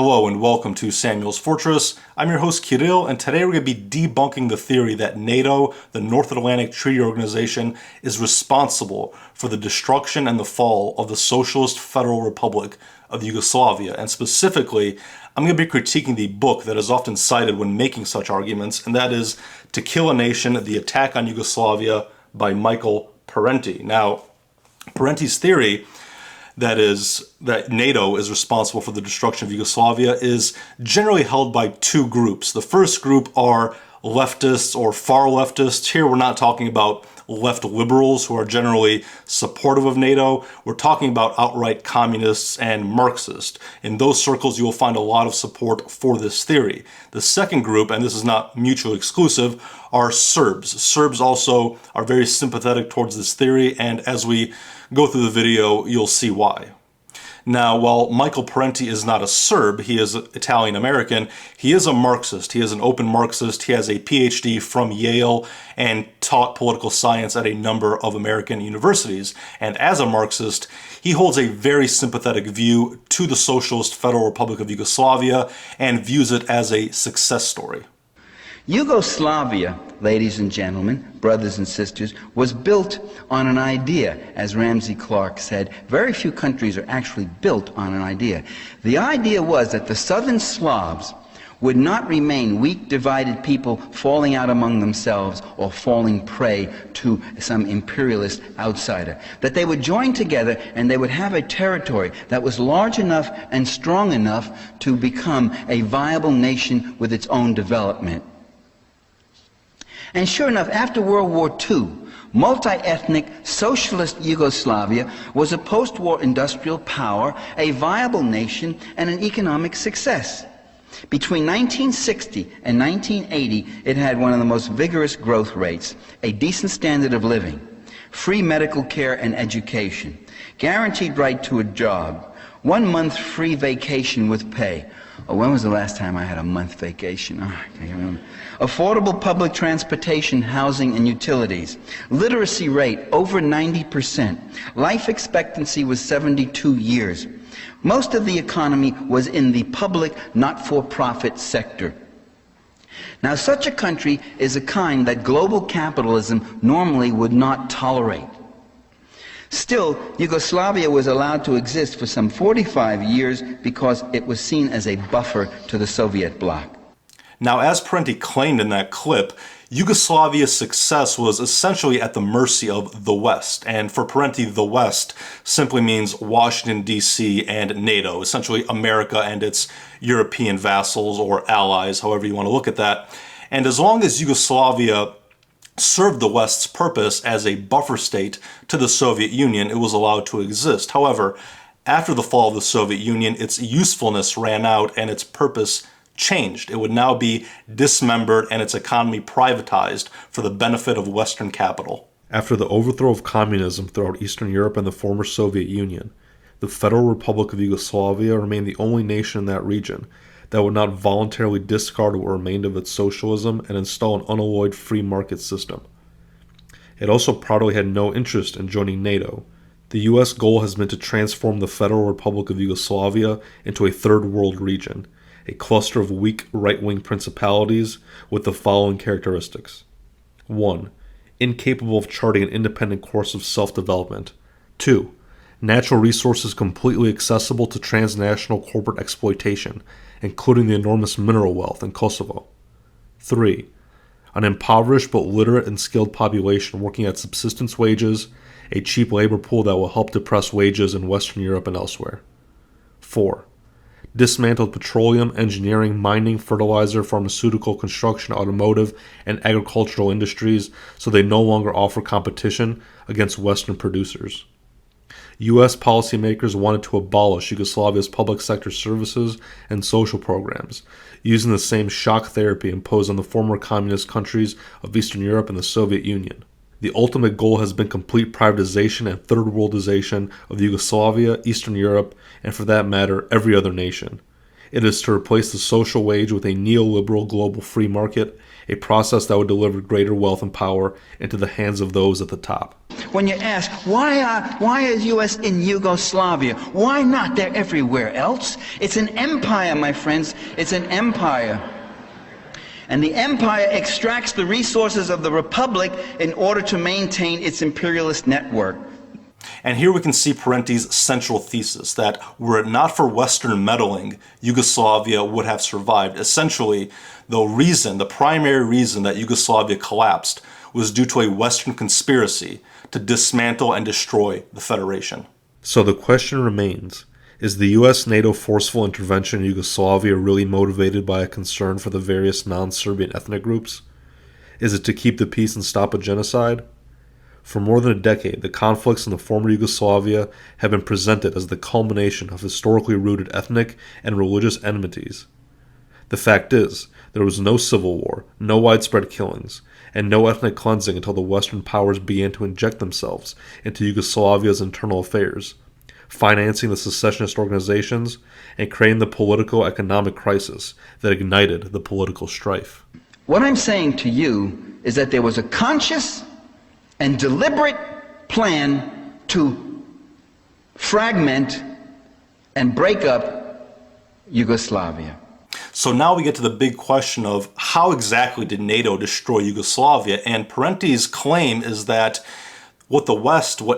Hello and welcome to Samuel's Fortress. I'm your host Kirill, and today we're going to be debunking the theory that NATO, the North Atlantic Treaty Organization, is responsible for the destruction and the fall of the Socialist Federal Republic of Yugoslavia. And specifically, I'm going to be critiquing the book that is often cited when making such arguments, and that is To Kill a Nation, The Attack on Yugoslavia by Michael Parenti. Now, Parenti's theory that NATO is responsible for the destruction of Yugoslavia is generally held by two groups. The first group are leftists or far leftists. Here we're not talking about left liberals who are generally supportive of NATO. We're talking about outright communists and Marxists. In those circles, you will find a lot of support for this theory. The second group, and this is not mutually exclusive, are Serbs. Serbs also are very sympathetic towards this theory, and as we go through the video, you'll see why. Now, while Michael Parenti is not a Serb, he is Italian-American, he is a Marxist. He is an open Marxist. He has a PhD from Yale and taught political science at a number of American universities. And as a Marxist, he holds a very sympathetic view to the Socialist Federal Republic of Yugoslavia and views it as a success story. Yugoslavia, ladies and gentlemen, brothers and sisters, was built on an idea, as Ramsey Clark said. Very few countries are actually built on an idea. The idea was that the southern Slavs would not remain weak, divided people falling out among themselves or falling prey to some imperialist outsider. That they would join together and they would have a territory that was large enough and strong enough to become a viable nation with its own development. And sure enough, after World War II, multi-ethnic socialist Yugoslavia was a post-war industrial power, a viable nation, and an economic success. Between 1960 and 1980, it had one of the most vigorous growth rates, a decent standard of living, free medical care and education, guaranteed right to a job, 1 month free vacation with pay. Oh, when was the last time I had a month vacation? Oh, I can't remember. Affordable public transportation, housing, and utilities. Literacy rate over 90%. Life expectancy was 72 years. Most of the economy was in the public, not-for-profit sector. Now, such a country is a kind that global capitalism normally would not tolerate. Still, Yugoslavia was allowed to exist for some 45 years because it was seen as a buffer to the Soviet bloc. Now, as Parenti claimed in that clip, Yugoslavia's success was essentially at the mercy of the West. And for Parenti, the West simply means Washington, D.C. and NATO, essentially America and its European vassals or allies, however you want to look at that. And as long as Yugoslavia served the West's purpose as a buffer state to the Soviet Union, it was allowed to exist. However, after the fall of the Soviet Union, its usefulness ran out and its purpose changed. It would now be dismembered and its economy privatized for the benefit of Western capital. After the overthrow of communism throughout Eastern Europe and the former Soviet Union, the Federal Republic of Yugoslavia remained the only nation in that region that would not voluntarily discard what remained of its socialism and install an unalloyed free market system. It also proudly had no interest in joining NATO. The U.S. goal has been to transform the Federal Republic of Yugoslavia into a third world region, a cluster of weak right-wing principalities with the following characteristics. 1. Incapable of charting an independent course of self-development. 2. Natural resources completely accessible to transnational corporate exploitation, including the enormous mineral wealth in Kosovo. 3. An impoverished but literate and skilled population working at subsistence wages, a cheap labor pool that will help depress wages in Western Europe and elsewhere. 4. Dismantled petroleum, engineering, mining, fertilizer, pharmaceutical, construction, automotive, and agricultural industries so they no longer offer competition against Western producers. U.S. policymakers wanted to abolish Yugoslavia's public sector services and social programs, using the same shock therapy imposed on the former communist countries of Eastern Europe and the Soviet Union. The ultimate goal has been complete privatization and third worldization of Yugoslavia, Eastern Europe, and for that matter, every other nation. It is to replace the social wage with a neoliberal global free market, a process that would deliver greater wealth and power into the hands of those at the top. when you ask, why is U.S. in Yugoslavia? Why not? They're everywhere else. It's an empire, my friends. It's an empire. And the empire extracts the resources of the republic in order to maintain its imperialist network. And here we can see Parenti's central thesis that were it not for Western meddling, Yugoslavia would have survived. Essentially, the primary reason that Yugoslavia collapsed was due to a Western conspiracy to dismantle and destroy the Federation. So the question remains, is the US NATO forceful intervention in Yugoslavia really motivated by a concern for the various non-Serbian ethnic groups? Is it to keep the peace and stop a genocide? For more than a decade, the conflicts in the former Yugoslavia have been presented as the culmination of historically rooted ethnic and religious enmities. The fact is, there was no civil war, no widespread killings, and no ethnic cleansing until the Western powers began to inject themselves into Yugoslavia's internal affairs, financing the secessionist organizations and creating the political-economic crisis that ignited the political strife. What I'm saying to you is that there was a conscious and deliberate plan to fragment and break up Yugoslavia. So now we get to the big question of how exactly did NATO destroy Yugoslavia? And Parenti's claim is that what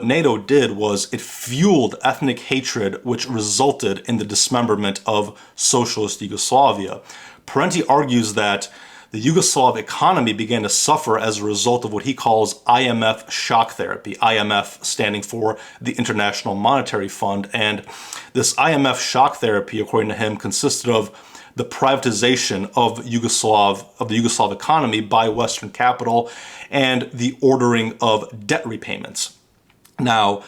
NATO did was it fueled ethnic hatred, which resulted in the dismemberment of socialist Yugoslavia. Parenti argues that the Yugoslav economy began to suffer as a result of what he calls IMF shock therapy, IMF standing for the International Monetary Fund. And this IMF shock therapy, according to him, consisted of the privatization of the Yugoslav economy by Western capital and the ordering of debt repayments. Now,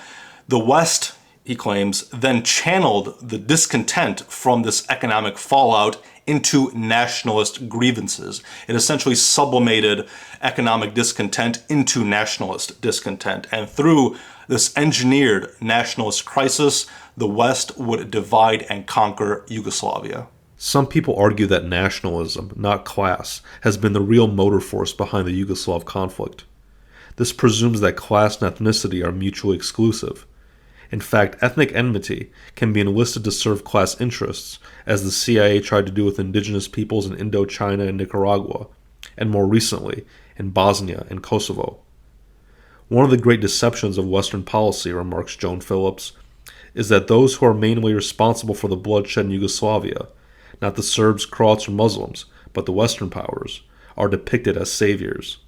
the West, he claims, then channeled the discontent from this economic fallout into nationalist grievances. It essentially sublimated economic discontent into nationalist discontent. And through this engineered nationalist crisis, the West would divide and conquer Yugoslavia. Some people argue that nationalism, not class, has been the real motor force behind the Yugoslav conflict. This presumes that class and ethnicity are mutually exclusive. In fact, ethnic enmity can be enlisted to serve class interests, as the CIA tried to do with indigenous peoples in Indochina and Nicaragua, and more recently, in Bosnia and Kosovo. One of the great deceptions of Western policy, remarks Joan Phillips, is that those who are mainly responsible for the bloodshed in Yugoslavia, not the Serbs, Croats, or Muslims, but the Western powers, are depicted as saviors.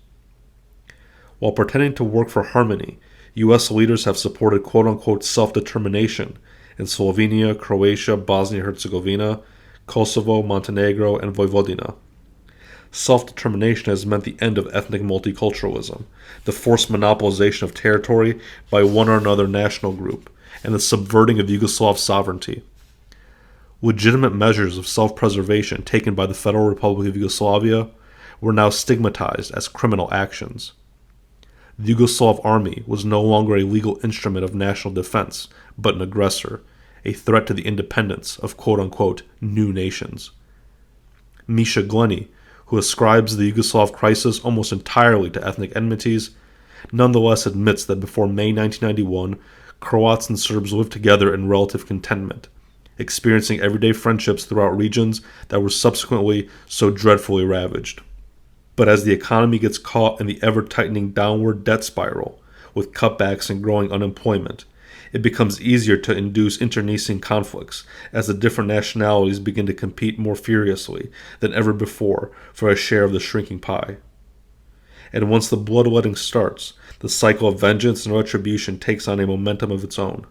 While pretending to work for harmony, U.S. leaders have supported quote-unquote self-determination in Slovenia, Croatia, Bosnia-Herzegovina, Kosovo, Montenegro, and Vojvodina. Self-determination has meant the end of ethnic multiculturalism, the forced monopolization of territory by one or another national group, and the subverting of Yugoslav sovereignty. Legitimate measures of self-preservation taken by the Federal Republic of Yugoslavia were now stigmatized as criminal actions. The Yugoslav army was no longer a legal instrument of national defense, but an aggressor, a threat to the independence of quote-unquote new nations. Misha Glenny, who ascribes the Yugoslav crisis almost entirely to ethnic enmities, nonetheless admits that before May 1991, Croats and Serbs lived together in relative contentment, experiencing everyday friendships throughout regions that were subsequently so dreadfully ravaged. But as the economy gets caught in the ever-tightening downward debt spiral, with cutbacks and growing unemployment, it becomes easier to induce internecine conflicts as the different nationalities begin to compete more furiously than ever before for a share of the shrinking pie. And once the bloodletting starts, the cycle of vengeance and retribution takes on a momentum of its own.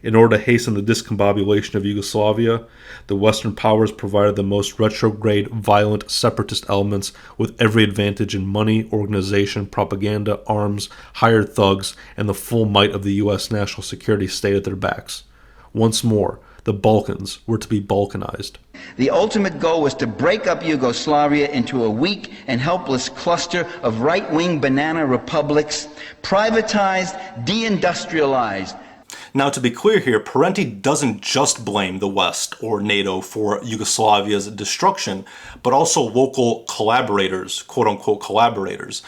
In order to hasten the discombobulation of Yugoslavia, the Western powers provided the most retrograde, violent, separatist elements with every advantage in money, organization, propaganda, arms, hired thugs, and the full might of the U.S. national security state at their backs. Once more, the Balkans were to be Balkanized. The ultimate goal was to break up Yugoslavia into a weak and helpless cluster of right-wing banana republics, privatized, deindustrialized. Now, to be clear here, Parenti doesn't just blame the West or NATO for Yugoslavia's destruction, but also local collaborators, quote-unquote collaborators.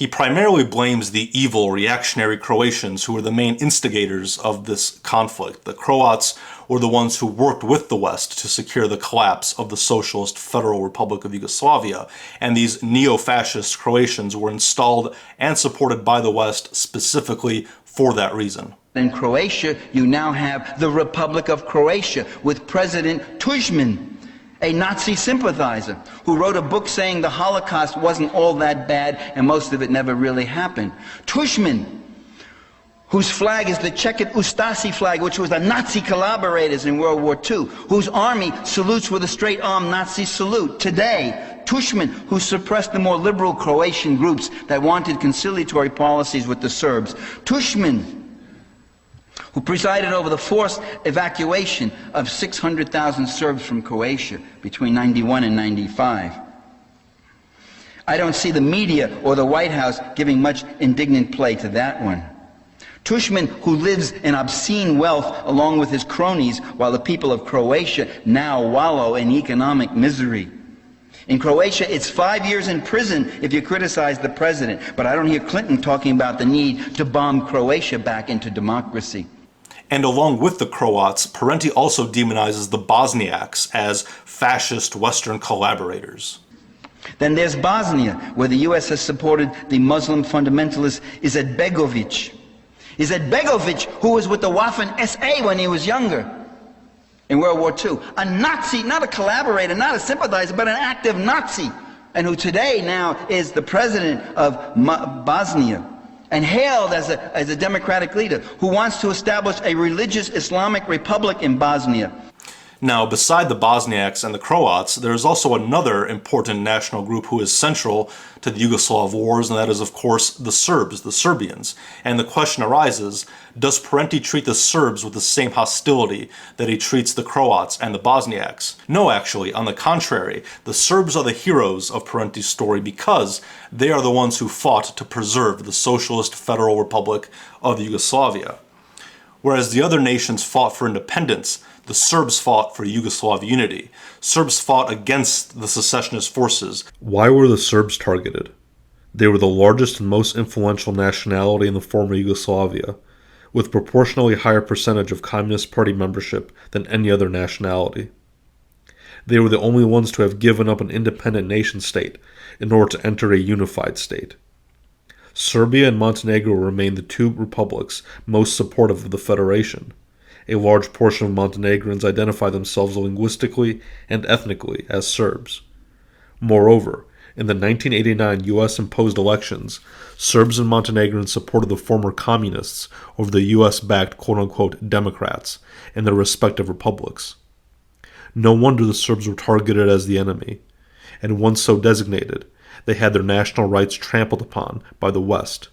He primarily blames the evil reactionary Croatians who were the main instigators of this conflict. The Croats were the ones who worked with the West to secure the collapse of the Socialist Federal Republic of Yugoslavia, and these neo-fascist Croatians were installed and supported by the West specifically for that reason. In Croatia, you now have the Republic of Croatia with President Tudjman, a Nazi sympathizer who wrote a book saying the Holocaust wasn't all that bad and most of it never really happened. Tudjman, whose flag is the checkered Ustasi flag, which was the Nazi collaborators in World War II, whose army salutes with a straight-arm Nazi salute. Today, Tudjman, who suppressed the more liberal Croatian groups that wanted conciliatory policies with the Serbs. Tudjman, who presided over the forced evacuation of 600,000 Serbs from Croatia between 91 and 95. I don't see the media or the White House giving much indignant play to that one. Tudjman, who lives in obscene wealth along with his cronies, while the people of Croatia now wallow in economic misery. In Croatia, it's 5 years in prison if you criticize the president, but I don't hear Clinton talking about the need to bomb Croatia back into democracy. And along with the Croats, Parenti also demonizes the Bosniaks as fascist Western collaborators. Then there's Bosnia, where the U.S. has supported the Muslim fundamentalist Izetbegovic. Izetbegovic, who was with the Waffen-SA when he was younger in World War II. A Nazi, not a collaborator, not a sympathizer, but an active Nazi, and who today now is the president of Bosnia, and hailed as a democratic leader who wants to establish a religious Islamic republic in Bosnia. Now, beside the Bosniaks and the Croats, there is also another important national group who is central to the Yugoslav wars, and that is, of course, the Serbs, the Serbians. And the question arises, does Parenti treat the Serbs with the same hostility that he treats the Croats and the Bosniaks? No, actually, on the contrary, the Serbs are the heroes of Parenti's story because they are the ones who fought to preserve the Socialist Federal Republic of Yugoslavia. Whereas the other nations fought for independence, the Serbs fought for Yugoslav unity. Serbs fought against the secessionist forces. Why were the Serbs targeted? They were the largest and most influential nationality in the former Yugoslavia, with a proportionally higher percentage of Communist Party membership than any other nationality. They were the only ones to have given up an independent nation-state in order to enter a unified state. Serbia and Montenegro remained the two republics most supportive of the Federation. A large portion of Montenegrins identify themselves linguistically and ethnically as Serbs. Moreover, in the 1989 U.S.-imposed elections, Serbs and Montenegrins supported the former communists over the U.S.-backed quote-unquote Democrats in their respective republics. No wonder the Serbs were targeted as the enemy, and once so designated, they had their national rights trampled upon by the West,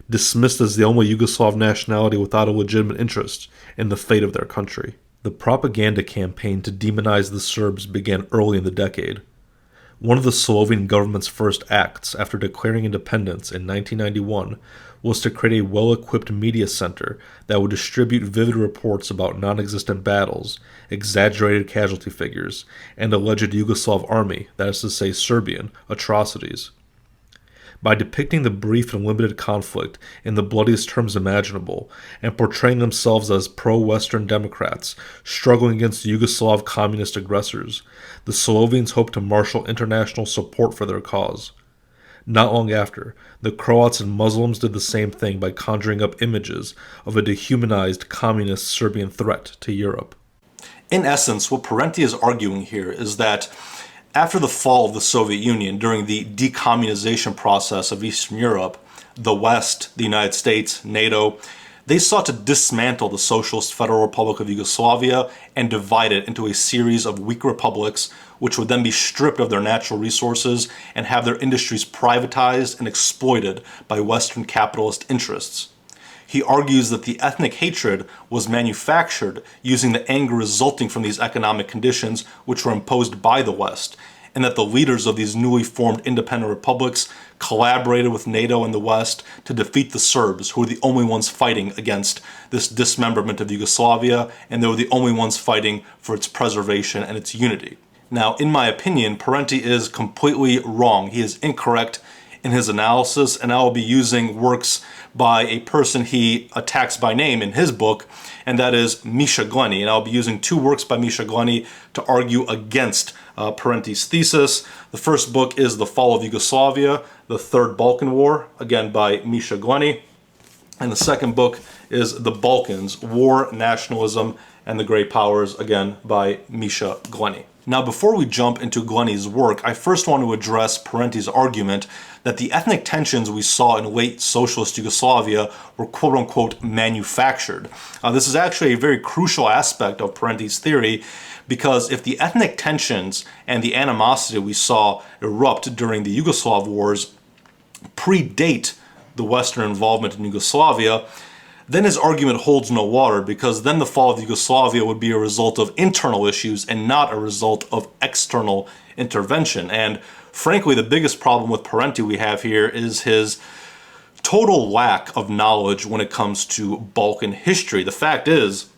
dismissed as the only Yugoslav nationality without a legitimate interest in the fate of their country. The propaganda campaign to demonize the Serbs began early in the decade. One of the Slovene government's first acts after declaring independence in 1991 was to create a well-equipped media center that would distribute vivid reports about non-existent battles, exaggerated casualty figures, and alleged Yugoslav army, that is to say Serbian, atrocities. By depicting the brief and limited conflict in the bloodiest terms imaginable, and portraying themselves as pro-Western Democrats struggling against the Yugoslav communist aggressors, the Slovenes hoped to marshal international support for their cause. Not long after, the Croats and Muslims did the same thing by conjuring up images of a dehumanized communist Serbian threat to Europe. In essence, what Parenti is arguing here is that after the fall of the Soviet Union, during the decommunization process of Eastern Europe, the West, the United States, NATO, they sought to dismantle the Socialist Federal Republic of Yugoslavia and divide it into a series of weak republics, which would then be stripped of their natural resources and have their industries privatized and exploited by Western capitalist interests. He argues that the ethnic hatred was manufactured using the anger resulting from these economic conditions which were imposed by the West, and that the leaders of these newly formed independent republics collaborated with NATO and the West to defeat the Serbs, who were the only ones fighting against this dismemberment of Yugoslavia, and they were the only ones fighting for its preservation and its unity. Now, in my opinion, Parenti is completely wrong. He is incorrect in his analysis, and I will be using works by a person he attacks by name in his book, and that is Misha Glenny. And I'll be using two works by Misha Glenny to argue against Parenti's thesis. The first book is The Fall of Yugoslavia, the Third Balkan War, again by Misha Glenny. And the second book is The Balkans, War, Nationalism, and the Great Powers, again by Misha Glenny. Now, before we jump into Glenny's work, I first want to address Parenti's argument that the ethnic tensions we saw in late socialist Yugoslavia were quote-unquote manufactured. This is actually a very crucial aspect of Parenti's theory, because if the ethnic tensions and the animosity we saw erupt during the Yugoslav wars predate the Western involvement in Yugoslavia, then his argument holds no water, because then the fall of Yugoslavia would be a result of internal issues and not a result of external intervention. And frankly, the biggest problem with Parenti we have here is his total lack of knowledge when it comes to Balkan history. The fact is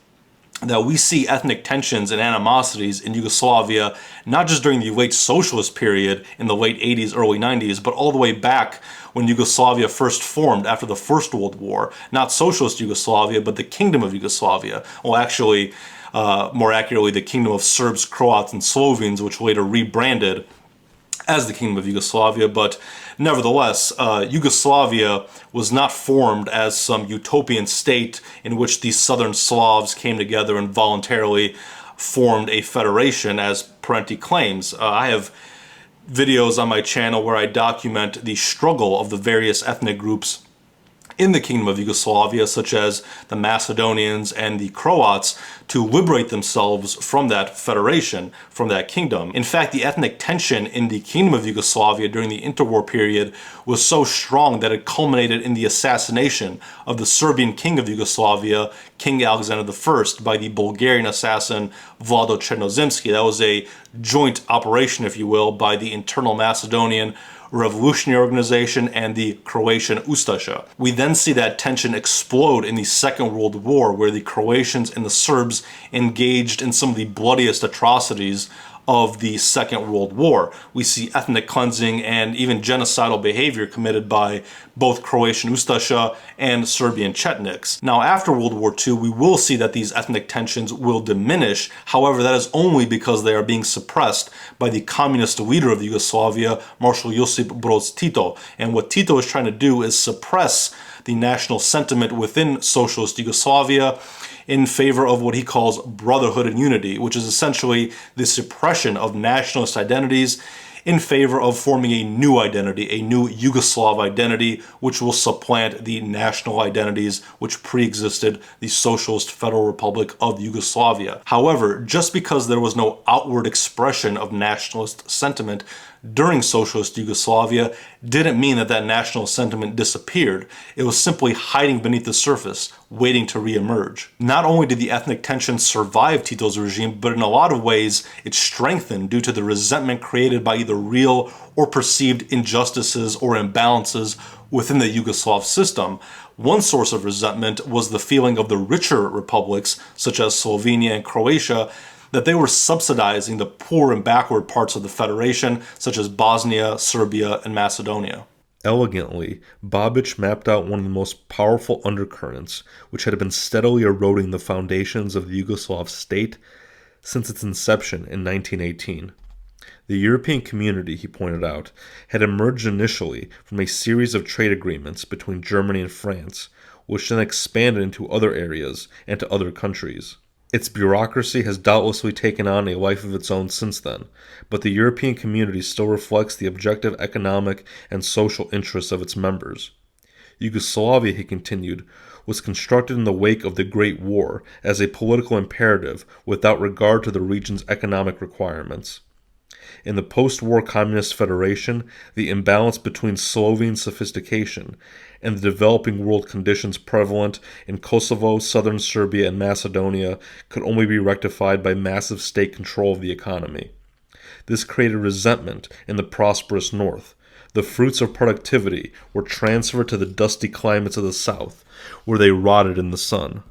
that we see ethnic tensions and animosities in Yugoslavia not just during the late socialist period in the late 80s, early 90s, but all the way back when Yugoslavia first formed after the First World War. Not socialist Yugoslavia, but the Kingdom of Yugoslavia. Well, actually, more accurately, the Kingdom of Serbs, Croats, and Slovenes, which later rebranded as the Kingdom of Yugoslavia. But nevertheless, Yugoslavia was not formed as some utopian state in which the southern Slavs came together and voluntarily formed a federation, as Parenti claims. I have videos on my channel where I document the struggle of the various ethnic groups in the Kingdom of Yugoslavia, such as the Macedonians and the Croats, to liberate themselves from that federation, from that kingdom. In fact, the ethnic tension in the Kingdom of Yugoslavia during the interwar period was so strong that it culminated in the assassination of the Serbian king of Yugoslavia, King Alexander I, by the Bulgarian assassin Vlado Chernozemski. That was a joint operation, if you will, by the Internal Macedonian Revolutionary Organization and the Croatian Ustasha. We then see that tension explode in the Second World War, where the Croatians and the Serbs engaged in some of the bloodiest atrocities of the Second World War. We see ethnic cleansing and even genocidal behavior committed by both Croatian Ustasha and Serbian Chetniks. Now, after World War II, we will see that these ethnic tensions will diminish. However, that is only because they are being suppressed by the communist leader of Yugoslavia, Marshal Josip Broz Tito. And what Tito is trying to do is suppress the national sentiment within socialist Yugoslavia in favor of what he calls brotherhood and unity, which is essentially the suppression of nationalist identities in favor of forming a new identity, a new Yugoslav identity, which will supplant the national identities which pre-existed the Socialist Federal Republic of Yugoslavia. However, just because there was no outward expression of nationalist sentiment during socialist Yugoslavia didn't mean that that national sentiment disappeared. It was simply hiding beneath the surface, waiting to reemerge. Not only did the ethnic tension survive Tito's regime, but in a lot of ways it strengthened due to the resentment created by either real or perceived injustices or imbalances within the Yugoslav system. One source of resentment was the feeling of the richer republics, such as Slovenia and Croatia, that they were subsidizing the poor and backward parts of the Federation, such as Bosnia, Serbia, and Macedonia. Elegantly, Babic mapped out one of the most powerful undercurrents, which had been steadily eroding the foundations of the Yugoslav state since its inception in 1918. The European community, he pointed out, had emerged initially from a series of trade agreements between Germany and France, which then expanded into other areas and to other countries. Its bureaucracy has doubtlessly taken on a life of its own since then, but the European community still reflects the objective economic and social interests of its members. Yugoslavia, he continued, was constructed in the wake of the Great War as a political imperative without regard to the region's economic requirements. In the post-war Communist Federation, the imbalance between Slovene sophistication and the developing world conditions prevalent in Kosovo, southern Serbia, and Macedonia could only be rectified by massive state control of the economy. This created resentment in the prosperous north. The fruits of productivity were transferred to the dusty climates of the south, where they rotted in the sun.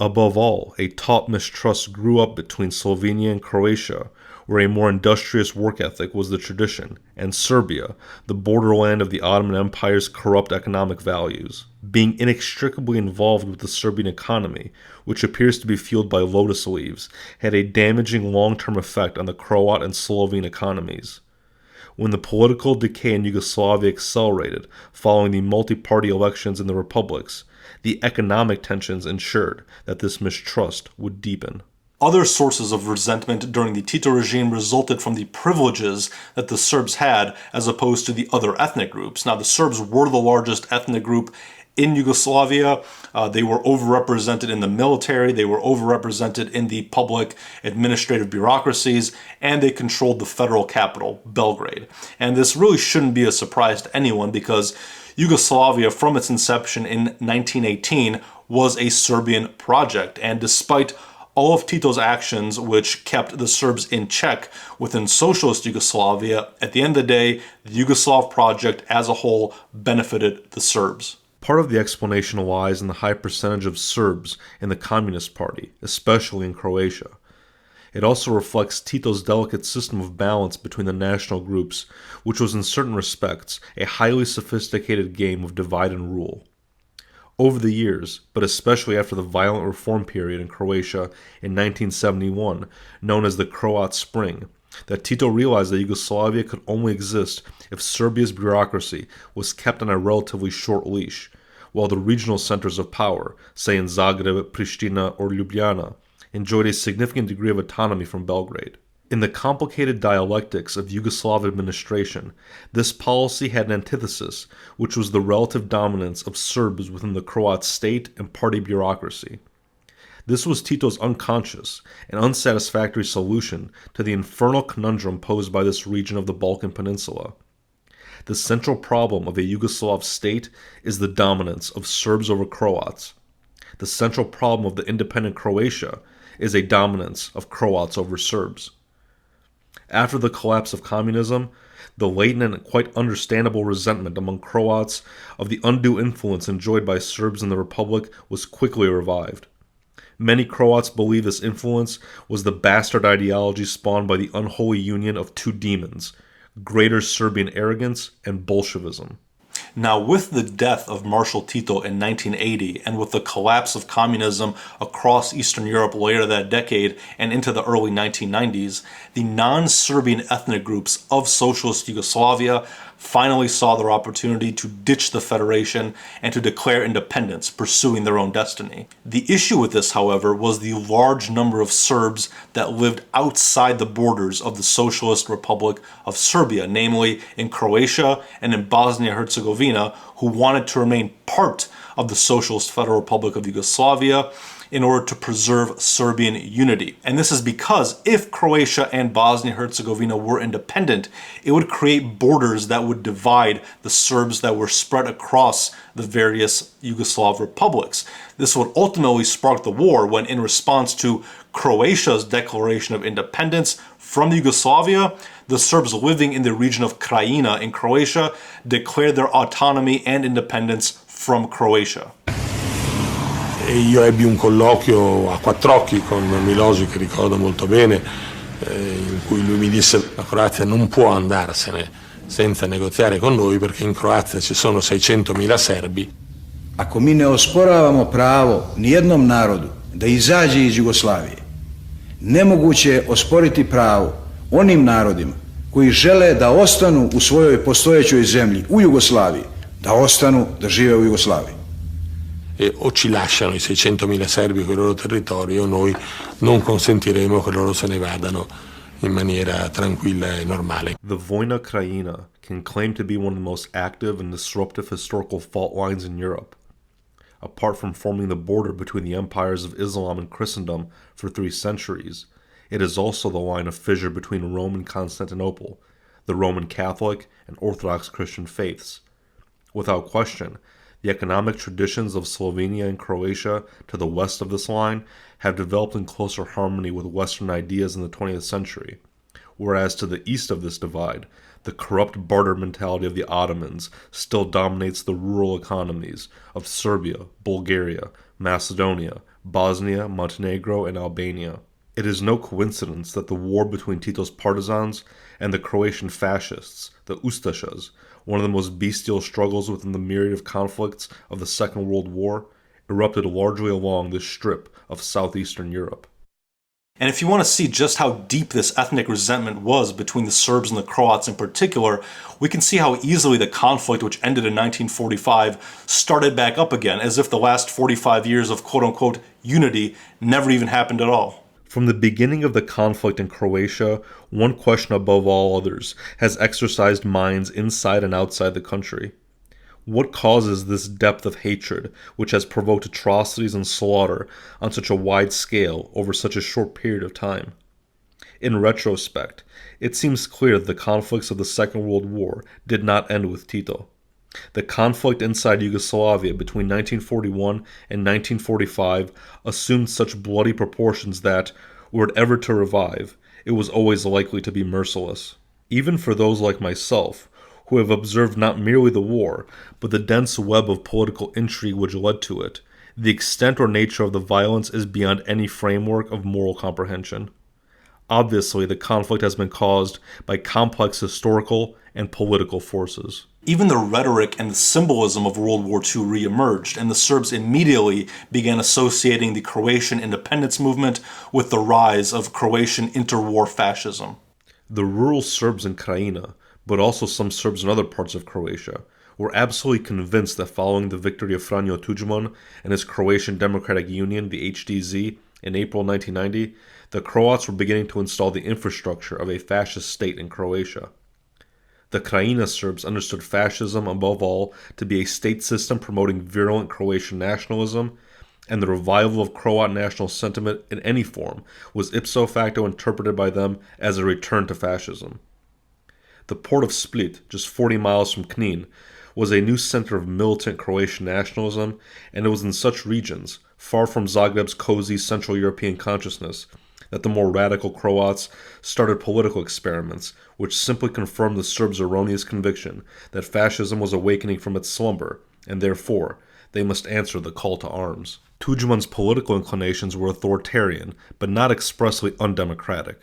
Above all, a taut mistrust grew up between Slovenia and Croatia, where a more industrious work ethic was the tradition, and Serbia, the borderland of the Ottoman Empire's corrupt economic values. Being inextricably involved with the Serbian economy, which appears to be fueled by lotus leaves, had a damaging long-term effect on the Croat and Slovene economies. When the political decay in Yugoslavia accelerated following the multi-party elections in the republics, the economic tensions ensured that this mistrust would deepen. Other sources of resentment during the Tito regime resulted from the privileges that the Serbs had as opposed to the other ethnic groups. Now, the Serbs were the largest ethnic group in Yugoslavia. They were overrepresented in the military, they were overrepresented in the public administrative bureaucracies, and they controlled the federal capital, Belgrade. And this really shouldn't be a surprise to anyone because Yugoslavia, from its inception in 1918, was a Serbian project. And despite all of Tito's actions, which kept the Serbs in check within socialist Yugoslavia, at the end of the day, the Yugoslav project as a whole benefited the Serbs. Part of the explanation lies in the high percentage of Serbs in the Communist Party, especially in Croatia. It also reflects Tito's delicate system of balance between the national groups, which was in certain respects a highly sophisticated game of divide and rule. Over the years, but especially after the violent reform period in Croatia in 1971, known as the Croat Spring, that Tito realized that Yugoslavia could only exist if Serbia's bureaucracy was kept on a relatively short leash, while the regional centers of power, say in Zagreb, Pristina, or Ljubljana, enjoyed a significant degree of autonomy from Belgrade. In the complicated dialectics of Yugoslav administration, this policy had an antithesis, which was the relative dominance of Serbs within the Croat state and party bureaucracy. This was Tito's unconscious and unsatisfactory solution to the infernal conundrum posed by this region of the Balkan Peninsula. The central problem of a Yugoslav state is the dominance of Serbs over Croats. The central problem of the independent Croatia is a dominance of Croats over Serbs. After the collapse of communism, the latent and quite understandable resentment among Croats of the undue influence enjoyed by Serbs in the Republic was quickly revived. Many Croats believe this influence was the bastard ideology spawned by the unholy union of two demons, greater Serbian arrogance and Bolshevism. Now, with the death of Marshal Tito in 1980 and with the collapse of communism across Eastern Europe later that decade and into the early 1990s, the non-Serbian ethnic groups of socialist Yugoslavia finally saw their opportunity to ditch the Federation and to declare independence, pursuing their own destiny. The issue with this, however, was the large number of Serbs that lived outside the borders of the Socialist Republic of Serbia, namely in Croatia and in Bosnia-Herzegovina, who wanted to remain part of the Socialist Federal Republic of Yugoslavia in order to preserve Serbian unity. And this is because if Croatia and Bosnia-Herzegovina were independent, it would create borders that would divide the Serbs that were spread across the various Yugoslav republics. This would ultimately spark the war when, in response to Croatia's declaration of independence from Yugoslavia, the Serbs living in the region of Krajina in Croatia declared their autonomy and independence from Croatia. E io ebbi un colloquio a quattro occhi con Milosevic, che ricordo molto bene, in cui lui mi disse: la Croazia non può andarsene senza negoziare con noi perché in Croazia ci sono 600.000 Serbi. Ako mi ne osporavamo pravo nijednom narodu da izađe iz Jugoslavije, nemoguće je osporiti pravo onim narodima koji žele da ostanu u svojoj postojećoj zemlji, u Jugoslaviji, da ostanu, da žive u Jugoslaviji. E o ci lasciano i 600.000 serbi con il loro territorio, o noi non consentiremo che loro se ne vadano in maniera tranquilla e normale. The Vojna Krajina can claim to be one of the most active and disruptive historical fault lines in Europe. Apart from forming the border between the empires of Islam and Christendom for 3 centuries, it is also the line of fissure between Rome and Constantinople, the Roman Catholic and Orthodox Christian faiths. Without question, the economic traditions of Slovenia and Croatia to the west of this line have developed in closer harmony with Western ideas in the 20th century, whereas to the east of this divide, the corrupt barter mentality of the Ottomans still dominates the rural economies of Serbia, Bulgaria, Macedonia, Bosnia, Montenegro, and Albania. It is no coincidence that the war between Tito's partisans and the Croatian fascists, the Ustašas, one of the most bestial struggles within the myriad of conflicts of the Second World War, erupted largely along this strip of southeastern Europe. And if you want to see just how deep this ethnic resentment was between the Serbs and the Croats in particular, we can see how easily the conflict, which ended in 1945, started back up again, as if the last 45 years of quote-unquote unity never even happened at all. From the beginning of the conflict in Croatia, one question above all others has exercised minds inside and outside the country. What causes this depth of hatred, which has provoked atrocities and slaughter on such a wide scale over such a short period of time? In retrospect, it seems clear that the conflicts of the Second World War did not end with Tito. The conflict inside Yugoslavia between 1941 and 1945 assumed such bloody proportions that, were it ever to revive, it was always likely to be merciless. Even for those like myself, who have observed not merely the war, but the dense web of political intrigue which led to it, the extent or nature of the violence is beyond any framework of moral comprehension. Obviously, the conflict has been caused by complex historical and political forces. Even the rhetoric and the symbolism of World War II re-emerged, and the Serbs immediately began associating the Croatian independence movement with the rise of Croatian interwar fascism. The rural Serbs in Krajina, but also some Serbs in other parts of Croatia, were absolutely convinced that following the victory of Franjo Tudjman and his Croatian Democratic Union, the HDZ, in April 1990, the Croats were beginning to install the infrastructure of a fascist state in Croatia. The Krajina Serbs understood fascism above all to be a state system promoting virulent Croatian nationalism, and the revival of Croat national sentiment in any form was ipso facto interpreted by them as a return to fascism. The port of Split, just 40 miles from Knin, was a new center of militant Croatian nationalism, and it was in such regions, far from Zagreb's cozy Central European consciousness, that the more radical Croats started political experiments which simply confirmed the Serbs' erroneous conviction that fascism was awakening from its slumber, and therefore they must answer the call to arms. Tudjman's political inclinations were authoritarian, but not expressly undemocratic.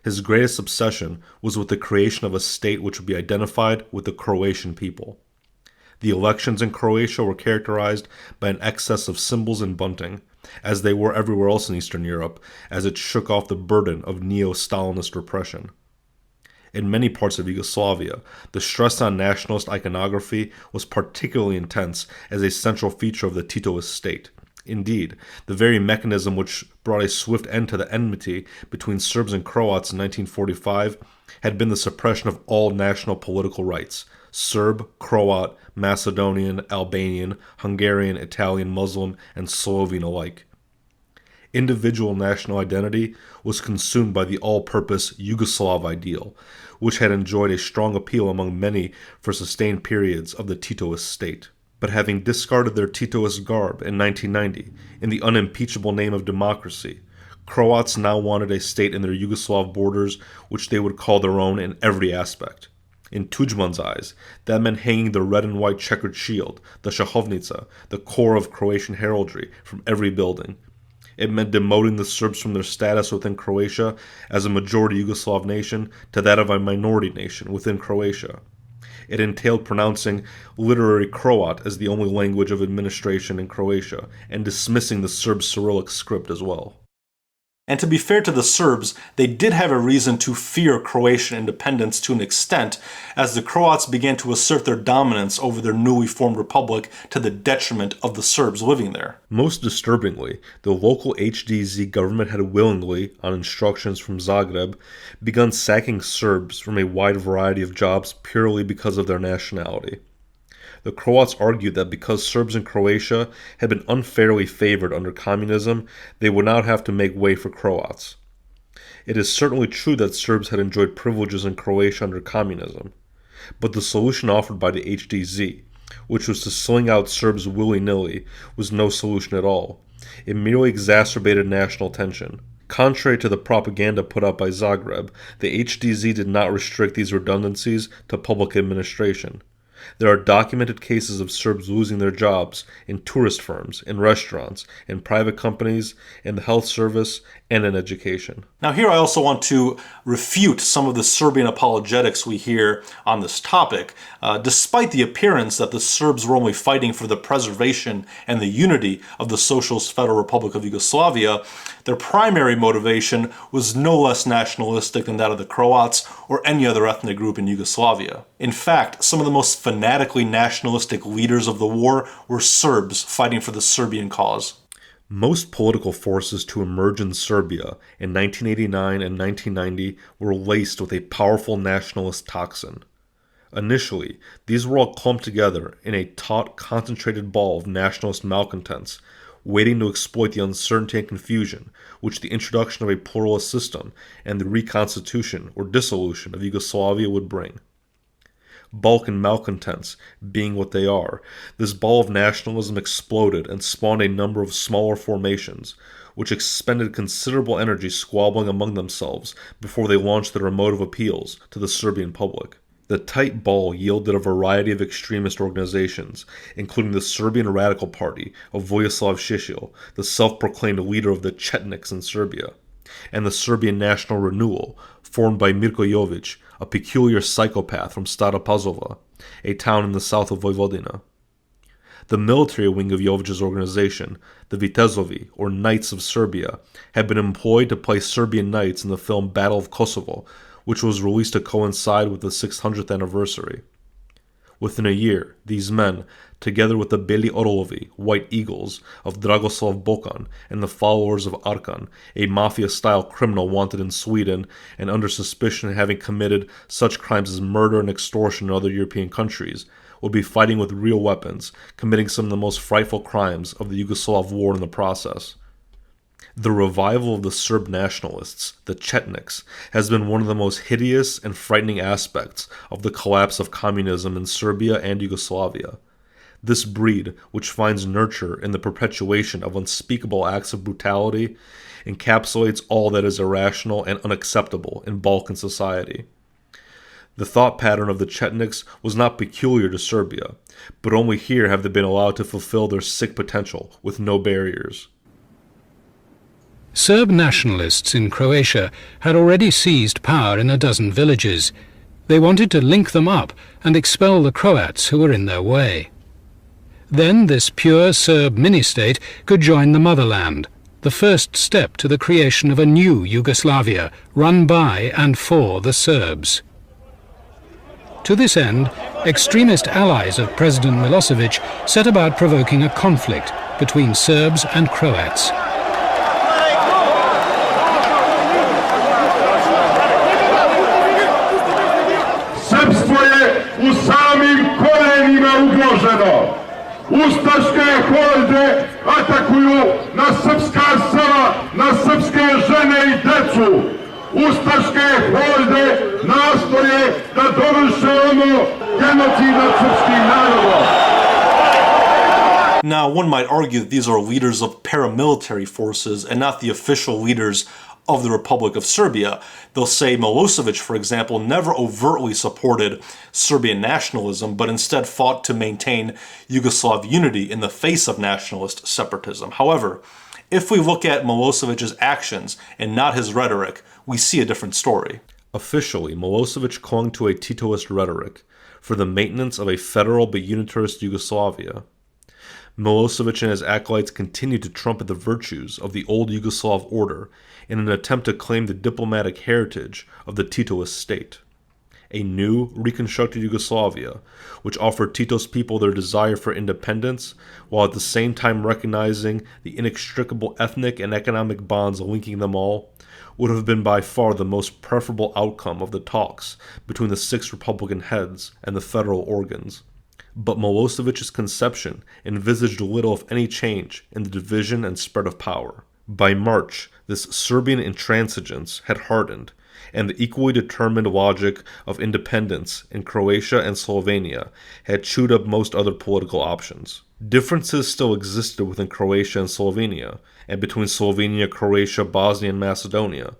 His greatest obsession was with the creation of a state which would be identified with the Croatian people. The elections in Croatia were characterized by an excess of symbols and bunting, as they were everywhere else in Eastern Europe, as it shook off the burden of neo-Stalinist repression. In many parts of Yugoslavia, the stress on nationalist iconography was particularly intense as a central feature of the Titoist state. Indeed, the very mechanism which brought a swift end to the enmity between Serbs and Croats in 1945 had been the suppression of all national political rights: Serb, Croat, Macedonian, Albanian, Hungarian, Italian, Muslim, and Slovene alike. Individual national identity was consumed by the all-purpose Yugoslav ideal, which had enjoyed a strong appeal among many for sustained periods of the Titoist state. But having discarded their Titoist garb in 1990 in the unimpeachable name of democracy, Croats now wanted a state in their Yugoslav borders which they would call their own in every aspect. In Tudjman's eyes, that meant hanging the red and white checkered shield, the šahovnica, the core of Croatian heraldry, from every building. It meant demoting the Serbs from their status within Croatia as a majority Yugoslav nation to that of a minority nation within Croatia. It entailed pronouncing literary Croat as the only language of administration in Croatia, and dismissing the Serb Cyrillic script as well. And to be fair to the Serbs, they did have a reason to fear Croatian independence to an extent, as the Croats began to assert their dominance over their newly formed republic to the detriment of the Serbs living there. Most disturbingly, the local HDZ government had willingly, on instructions from Zagreb, begun sacking Serbs from a wide variety of jobs purely because of their nationality. The Croats argued that because Serbs in Croatia had been unfairly favored under communism, they would not have to make way for Croats. It is certainly true that Serbs had enjoyed privileges in Croatia under communism, but the solution offered by the HDZ, which was to sling out Serbs willy-nilly, was no solution at all. It merely exacerbated national tension. Contrary to the propaganda put out by Zagreb, the HDZ did not restrict these redundancies to public administration. There are documented cases of Serbs losing their jobs in tourist firms, in restaurants, in private companies, in the health service, and in education. Now here I also want to refute some of the Serbian apologetics we hear on this topic. Despite the appearance that the Serbs were only fighting for the preservation and the unity of the Socialist Federal Republic of Yugoslavia, their primary motivation was no less nationalistic than that of the Croats or any other ethnic group in Yugoslavia. In fact, some of the most fanatically nationalistic leaders of the war were Serbs fighting for the Serbian cause. Most political forces to emerge in Serbia in 1989 and 1990 were laced with a powerful nationalist toxin. Initially, these were all clumped together in a taut, concentrated ball of nationalist malcontents, waiting to exploit the uncertainty and confusion which the introduction of a pluralist system and the reconstitution or dissolution of Yugoslavia would bring. Balkan malcontents being what they are, this ball of nationalism exploded and spawned a number of smaller formations, which expended considerable energy squabbling among themselves before they launched their emotive appeals to the Serbian public. The tight ball yielded a variety of extremist organizations, including the Serbian Radical Party of Vojislav Šešelj, the self-proclaimed leader of the Chetniks in Serbia, and the Serbian National Renewal, formed by Mirko Jović, a peculiar psychopath from Stara Pazova, a town in the south of Vojvodina. The military wing of Jovic's organization, the Vitezovi, or Knights of Serbia, had been employed to play Serbian knights in the film Battle of Kosovo, which was released to coincide with the 600th anniversary. Within a year, these men, together with the Beli Orlovi, White Eagles, of Dragoslav Bokan, and the followers of Arkan, a mafia-style criminal wanted in Sweden and under suspicion of having committed such crimes as murder and extortion in other European countries, would be fighting with real weapons, committing some of the most frightful crimes of the Yugoslav war in the process. The revival of the Serb nationalists, the Chetniks, has been one of the most hideous and frightening aspects of the collapse of communism in Serbia and Yugoslavia. This breed, which finds nurture in the perpetuation of unspeakable acts of brutality, encapsulates all that is irrational and unacceptable in Balkan society. The thought pattern of the Chetniks was not peculiar to Serbia, but only here have they been allowed to fulfill their sick potential with no barriers. Serb nationalists in Croatia had already seized power in a dozen villages. They wanted to link them up and expel the Croats who were in their way. Then this pure Serb mini-state could join the motherland, the first step to the creation of a new Yugoslavia, run by and for the Serbs. To this end, extremist allies of President Milosevic set about provoking a conflict between Serbs and Croats. Srpstvo je u samim korenima ugroženo. Ustaške horde atakuju na srpska sela, na srpske žene i decu. Ustaške horde nastoje da dovrše ono genocid nad srpskim narodom. Now, one might argue that these are leaders of paramilitary forces and not the official leaders of the Republic of Serbia. They'll say Milosevic, for example, never overtly supported Serbian nationalism, but instead fought to maintain Yugoslav unity in the face of nationalist separatism. However, if we look at Milosevic's actions and not his rhetoric, we see a different story. Officially, Milosevic clung to a Titoist rhetoric for the maintenance of a federal but unitarist Yugoslavia. Milosevic and his acolytes continued to trumpet the virtues of the old Yugoslav order in an attempt to claim the diplomatic heritage of the Titoist state. A new, reconstructed Yugoslavia, which offered Tito's people their desire for independence, while at the same time recognizing the inextricable ethnic and economic bonds linking them all, would have been by far the most preferable outcome of the talks between the 6 Republican heads and the federal organs. But Milosevic's conception envisaged little if any change in the division and spread of power. By March, this Serbian intransigence had hardened, and the equally determined logic of independence in Croatia and Slovenia had chewed up most other political options. Differences still existed within Croatia and Slovenia, and between Slovenia, Croatia, Bosnia, and Macedonia,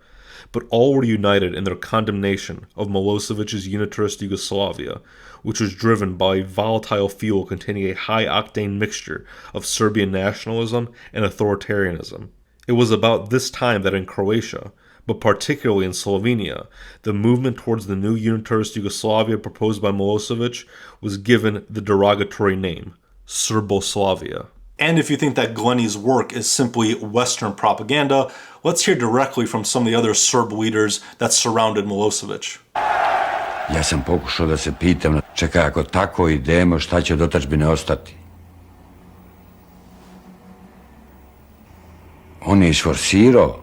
but all were united in their condemnation of Milosevic's unitarist Yugoslavia, which was driven by a volatile fuel containing a high-octane mixture of Serbian nationalism and authoritarianism. It was about this time that in Croatia, but particularly in Slovenia, the movement towards the new unitarist Yugoslavia proposed by Milosevic was given the derogatory name, Serboslavia. And if you think that Glenny's work is simply Western propaganda, let's hear directly from some of the other Serb leaders that surrounded Milosevic. Ja sam pokušao da se pitam, čekaj, ako tako idemo, šta će od otadžbine ostati? On je isforsirao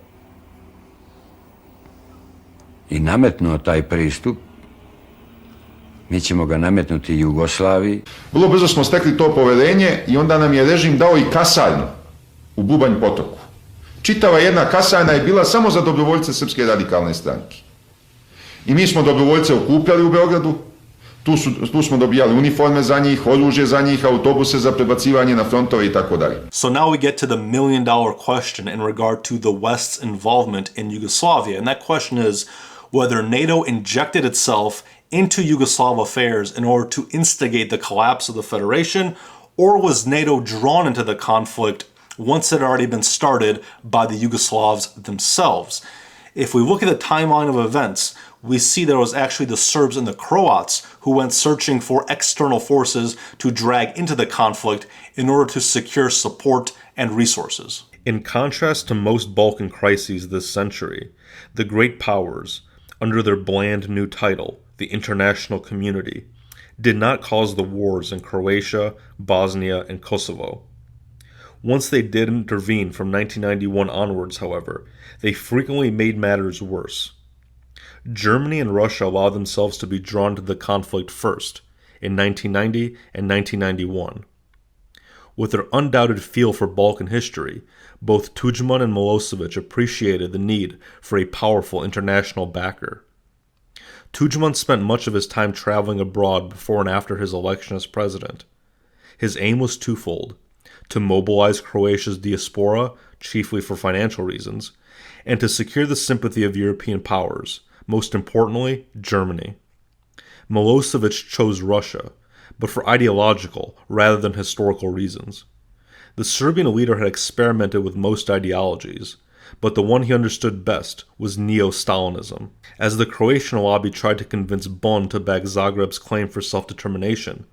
i nametnuo taj pristup. Mi ćemo ga nametnuti Jugoslaviji. Vrlo brzo smo stekli to poverenje i onda nam je režim dao i kasarnu u Bubanj Potoku. Čitava jedna kasarna je bila samo za dobrovoljce Srpske radikalne stranke. I mi smo dobrovoljce okupljali u Beogradu, tu smo dobijali uniforme za njih, oružje za njih, autobuse za prebacivanje na frontove i tako dalje. So now we get to the million-dollar question in regard to the West's involvement in Yugoslavia, and that question is whether NATO injected itself into Yugoslav affairs in order to instigate the collapse of the Federation, or was NATO drawn into the conflict once it had already been started by the Yugoslavs themselves? If we look at the timeline of events, we see there was actually the Serbs and the Croats who went searching for external forces to drag into the conflict in order to secure support and resources. In contrast to most Balkan crises this century, the great powers, under their bland new title, the international community, did not cause the wars in Croatia, Bosnia, and Kosovo. Once they did intervene from 1991 onwards, however, they frequently made matters worse. Germany and Russia allowed themselves to be drawn to the conflict first, in 1990 and 1991. With their undoubted feel for Balkan history, both Tudjman and Milosevic appreciated the need for a powerful international backer. Tudjman spent much of his time traveling abroad before and after his election as president. His aim was twofold: to mobilize Croatia's diaspora, chiefly for financial reasons, and to secure the sympathy of European powers, most importantly, Germany. Milosevic chose Russia, but for ideological rather than historical reasons. The Serbian leader had experimented with most ideologies, but the one he understood best was neo-Stalinism. As the Croatian lobby tried to convince Bonn to back Zagreb's claim for self-determination,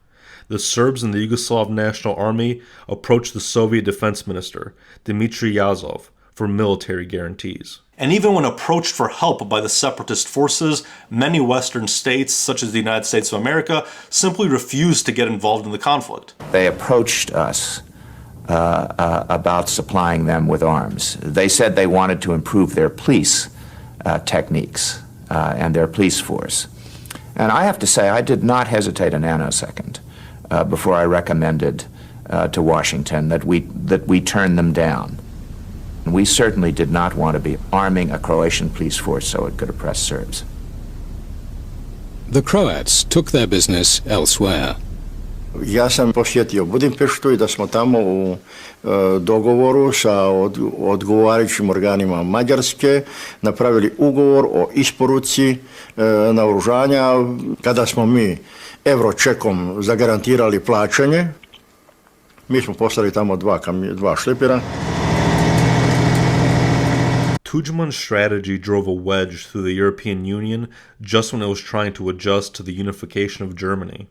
the Serbs in the Yugoslav National Army approached the Soviet defense minister, Dmitry Yazov, for military guarantees. And even when approached for help by the separatist forces, many Western states, such as the United States of America, simply refused to get involved in the conflict. They approached us about supplying them with arms. They said they wanted to improve their police techniques and their police force. And I have to say, I did not hesitate a nanosecond before I recommended to Washington that we turn them down. And we certainly did not want to be arming a Croatian police force so it could oppress Serbs. The Croats took their business elsewhere. Ja sam posjetio Budimpeštu i da smo tamo u dogovoru sa odgovarajućim organima Mađarske napravili ugovor o isporuci naoružanja. Kada smo mi Euročekom zagarantirali plaćanje, mi smo poslali tamo dva šlepera. Tudjman's strategy drove a wedge through the European Union just when it was trying to adjust to the unification of Germany.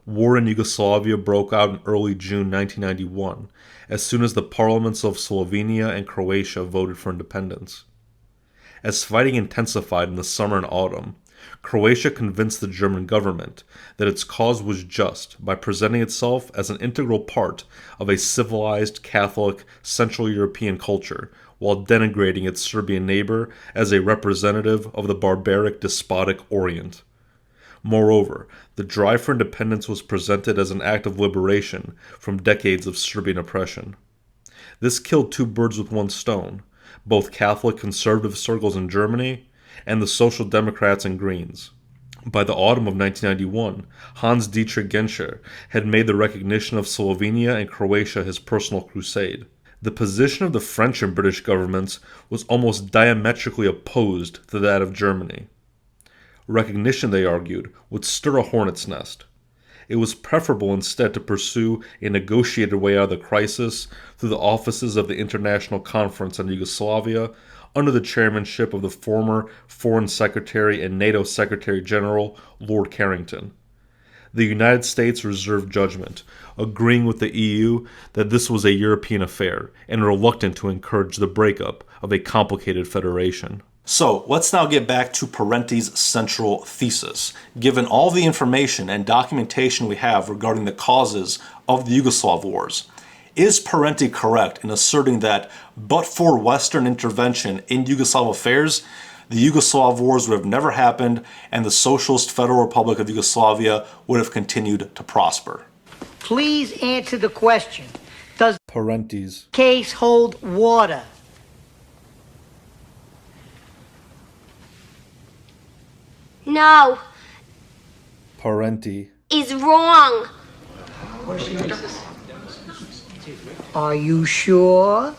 War in Yugoslavia broke out in early June 1991, as soon as the parliaments of Slovenia and Croatia voted for independence. As fighting intensified in the summer and autumn, Croatia convinced the German government that its cause was just by presenting itself as an integral part of a civilized, Catholic, Central European culture, while denigrating its Serbian neighbor as a representative of the barbaric, despotic Orient. Moreover, the drive for independence was presented as an act of liberation from decades of Serbian oppression. This killed two birds with one stone, both Catholic conservative circles in Germany and the Social Democrats and Greens. By the autumn of 1991, Hans-Dietrich Genscher had made the recognition of Slovenia and Croatia his personal crusade. The position of the French and British governments was almost diametrically opposed to that of Germany. Recognition, they argued, would stir a hornet's nest. It was preferable instead to pursue a negotiated way out of the crisis through the offices of the International Conference on Yugoslavia under the chairmanship of the former Foreign Secretary and NATO Secretary General Lord Carrington. The United States reserved judgment, agreeing with the EU that this was a European affair and reluctant to encourage the breakup of a complicated federation. So let's now get back to Parenti's central thesis. Given all the information and documentation we have regarding the causes of the Yugoslav wars, is Parenti correct in asserting that but for Western intervention in Yugoslav affairs, the Yugoslav wars would have never happened and the Socialist Federal Republic of Yugoslavia would have continued to prosper? Please answer the question. Does Parenti's case hold water? No, Parenti is wrong. Are you sure?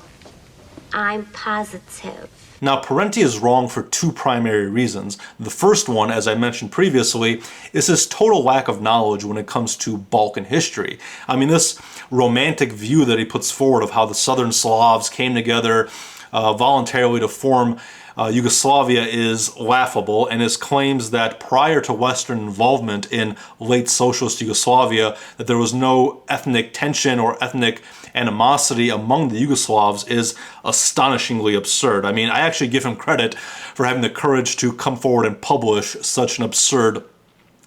I'm positive. Now, Parenti is wrong for two primary reasons. The first one, as I mentioned previously, is his total lack of knowledge when it comes to Balkan history. I mean, this romantic view that he puts forward of how the Southern Slavs came together voluntarily to form Yugoslavia is laughable, and his claims that prior to Western involvement in late socialist Yugoslavia, that there was no ethnic tension or ethnic animosity among the Yugoslavs is astonishingly absurd. I mean, I actually give him credit for having the courage to come forward and publish such an absurd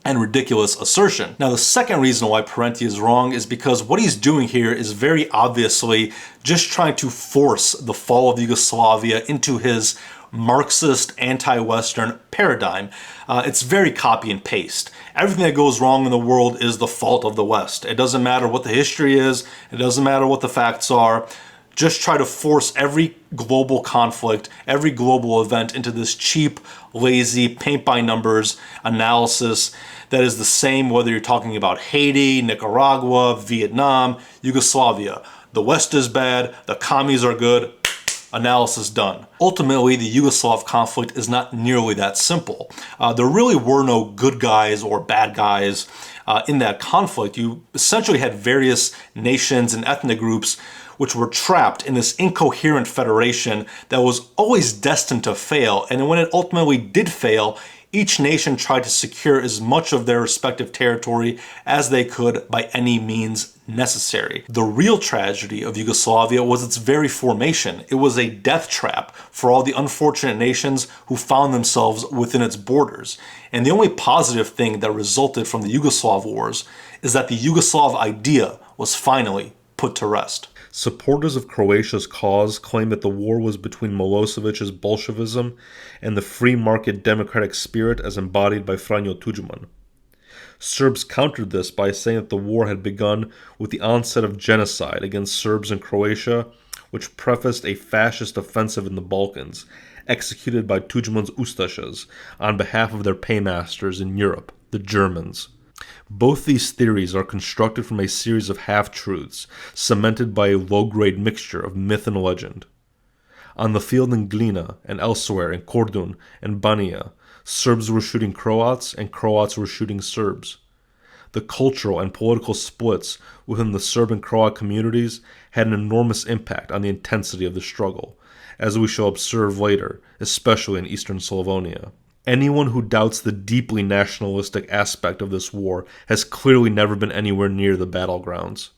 and ridiculous assertion. Now, the second reason why Parenti is wrong is because what he's doing here is very obviously just trying to force the fall of Yugoslavia into his Marxist, anti-Western paradigm. It's very copy and paste. Everything that goes wrong in the world is the fault of the West. It doesn't matter what the history is. It doesn't matter what the facts are. Just try to force every global conflict, every global event into this cheap, lazy, paint-by-numbers analysis that is the same whether you're talking about Haiti, Nicaragua, Vietnam, Yugoslavia. The West is bad, the commies are good. Analysis done. Ultimately, the Yugoslav conflict is not nearly that simple. There really were no good guys or bad guys in that conflict. You essentially had various nations and ethnic groups which were trapped in this incoherent federation that was always destined to fail. And when it ultimately did fail, each nation tried to secure as much of their respective territory as they could by any means necessary. The real tragedy of Yugoslavia was its very formation. It was a death trap for all the unfortunate nations who found themselves within its borders. And the only positive thing that resulted from the Yugoslav wars is that the Yugoslav idea was finally put to rest. Supporters of Croatia's cause claim that the war was between Milosevic's Bolshevism and the free market democratic spirit as embodied by Franjo Tudjman. Serbs countered this by saying that the war had begun with the onset of genocide against Serbs in Croatia, which prefaced a fascist offensive in the Balkans, executed by Tudjman's Ustashas on behalf of their paymasters in Europe, the Germans. Both these theories are constructed from a series of half-truths, cemented by a low-grade mixture of myth and legend. On the field in Glina and elsewhere in Kordun and Banija, Serbs were shooting Croats and Croats were shooting Serbs. The cultural and political splits within the Serb and Croat communities had an enormous impact on the intensity of the struggle, as we shall observe later, especially in eastern Slavonia. Anyone who doubts the deeply nationalistic aspect of this war has clearly never been anywhere near the battlegrounds.